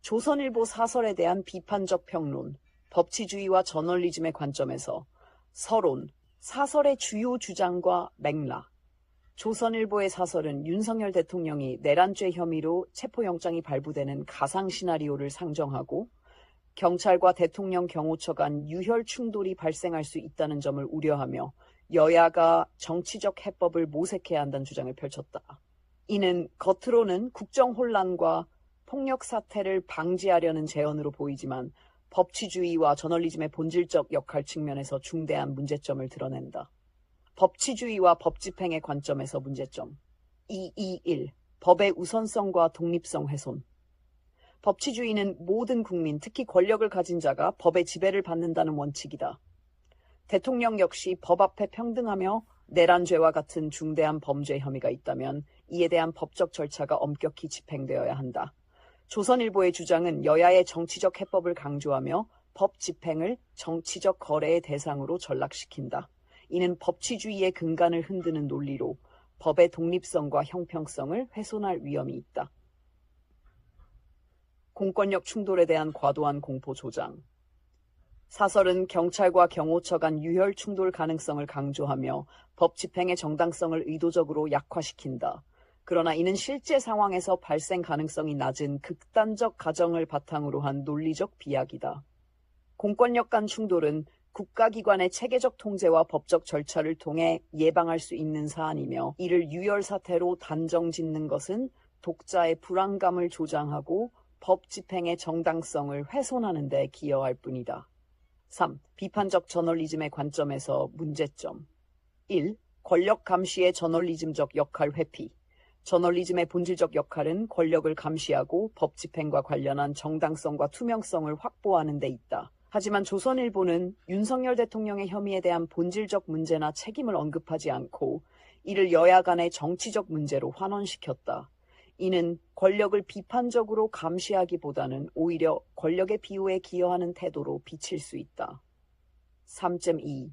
조선일보 사설에 대한 비판적 평론, 법치주의와 저널리즘의 관점에서 서론, 사설의 주요 주장과 맥락. 조선일보의 사설은 윤석열 대통령이 내란죄 혐의로 체포영장이 발부되는 가상시나리오를 상정하고 경찰과 대통령 경호처 간 유혈 충돌이 발생할 수 있다는 점을 우려하며 여야가 정치적 해법을 모색해야 한다는 주장을 펼쳤다. 이는 겉으로는 국정 혼란과 폭력 사태를 방지하려는 제언으로 보이지만 법치주의와 저널리즘의 본질적 역할 측면에서 중대한 문제점을 드러낸다. 법치주의와 법집행의 관점에서 문제점. 221. 법의 우선성과 독립성 훼손. 법치주의는 모든 국민, 특히 권력을 가진 자가 법의 지배를 받는다는 원칙이다. 대통령 역시 법 앞에 평등하며 내란죄와 같은 중대한 범죄 혐의가 있다면 이에 대한 법적 절차가 엄격히 집행되어야 한다. 조선일보의 주장은 여야의 정치적 해법을 강조하며 법 집행을 정치적 거래의 대상으로 전락시킨다. 이는 법치주의의 근간을 흔드는 논리로 법의 독립성과 형평성을 훼손할 위험이 있다. 공권력 충돌에 대한 과도한 공포 조장. 사설은 경찰과 경호처 간 유혈 충돌 가능성을 강조하며 법 집행의 정당성을 의도적으로 약화시킨다. 그러나 이는 실제 상황에서 발생 가능성이 낮은 극단적 가정을 바탕으로 한 논리적 비약이다. 공권력 간 충돌은 국가기관의 체계적 통제와 법적 절차를 통해 예방할 수 있는 사안이며 이를 유혈 사태로 단정 짓는 것은 독자의 불안감을 조장하고 법 집행의 정당성을 훼손하는 데 기여할 뿐이다. 3. 비판적 저널리즘의 관점에서 문제점. 1. 권력 감시의 저널리즘적 역할 회피. 저널리즘의 본질적 역할은 권력을 감시하고 법 집행과 관련한 정당성과 투명성을 확보하는 데 있다. 하지만 조선일보는 윤석열 대통령의 혐의에 대한 본질적 문제나 책임을 언급하지 않고 이를 여야 간의 정치적 문제로 환원시켰다. 이는 권력을 비판적으로 감시하기보다는 오히려 권력의 비호에 기여하는 태도로 비칠 수 있다. 3.2.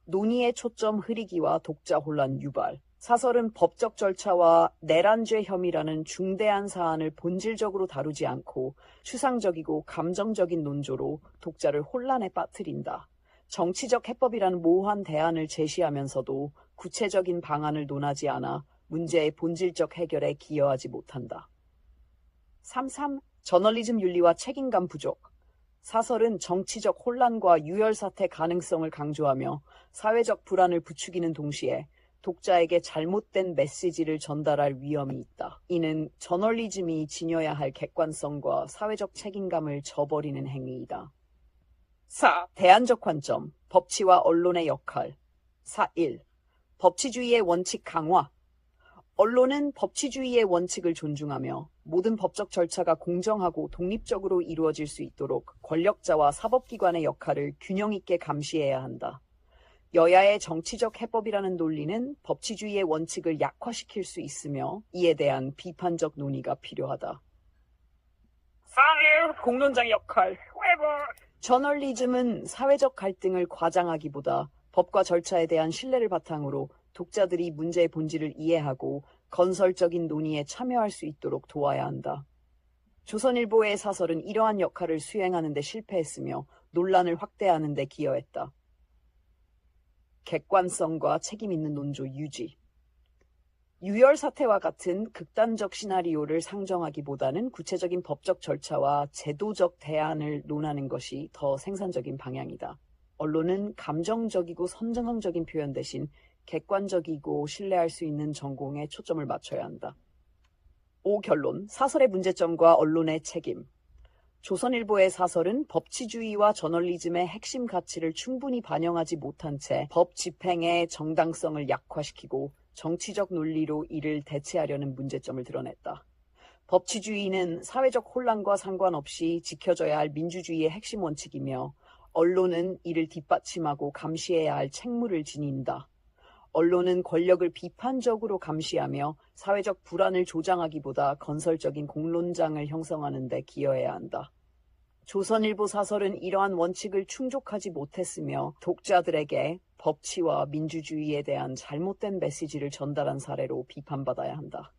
논의의 초점 흐리기와 독자 혼란 유발. 사설은 법적 절차와 내란죄 혐의라는 중대한 사안을 본질적으로 다루지 않고 추상적이고 감정적인 논조로 독자를 혼란에 빠뜨린다. 정치적 해법이라는 모호한 대안을 제시하면서도 구체적인 방안을 논하지 않아 문제의 본질적 해결에 기여하지 못한다. 3.3. 저널리즘 윤리와 책임감 부족. 사설은 정치적 혼란과 유혈 사태 가능성을 강조하며 사회적 불안을 부추기는 동시에 독자에게 잘못된 메시지를 전달할 위험이 있다. 이는 저널리즘이 지녀야 할 객관성과 사회적 책임감을 저버리는 행위이다. 4. 대안적 관점, 법치와 언론의 역할. 4.1. 법치주의의 원칙 강화. 언론은 법치주의의 원칙을 존중하며 모든 법적 절차가 공정하고 독립적으로 이루어질 수 있도록 권력자와 사법기관의 역할을 균형 있게 감시해야 한다. 여야의 정치적 해법이라는 논리는 법치주의의 원칙을 약화시킬 수 있으며 이에 대한 비판적 논의가 필요하다. 4. 공론장의 역할. 저널리즘은 사회적 갈등을 과장하기보다 법과 절차에 대한 신뢰를 바탕으로 독자들이 문제의 본질을 이해하고 건설적인 논의에 참여할 수 있도록 도와야 한다. 조선일보의 사설은 이러한 역할을 수행하는 데 실패했으며 논란을 확대하는 데 기여했다. 객관성과 책임 있는 논조 유지. 유혈 사태와 같은 극단적 시나리오를 상정하기보다는 구체적인 법적 절차와 제도적 대안을 논하는 것이 더 생산적인 방향이다. 언론은 감정적이고 선정적인 표현 대신 객관적이고 신뢰할 수 있는 전공에 초점을 맞춰야 한다. 5. 결론. 사설의 문제점과 언론의 책임. 조선일보의 사설은 법치주의와 저널리즘의 핵심 가치를 충분히 반영하지 못한 채 법 집행의 정당성을 약화시키고 정치적 논리로 이를 대체하려는 문제점을 드러냈다. 법치주의는 사회적 혼란과 상관없이 지켜져야 할 민주주의의 핵심 원칙이며 언론은 이를 뒷받침하고 감시해야 할 책무를 지닌다. 언론은 권력을 비판적으로 감시하며 사회적 불안을 조장하기보다 건설적인 공론장을 형성하는 데 기여해야 한다. 조선일보 사설은 이러한 원칙을 충족하지 못했으며 독자들에게 법치와 민주주의에 대한 잘못된 메시지를 전달한 사례로 비판받아야 한다.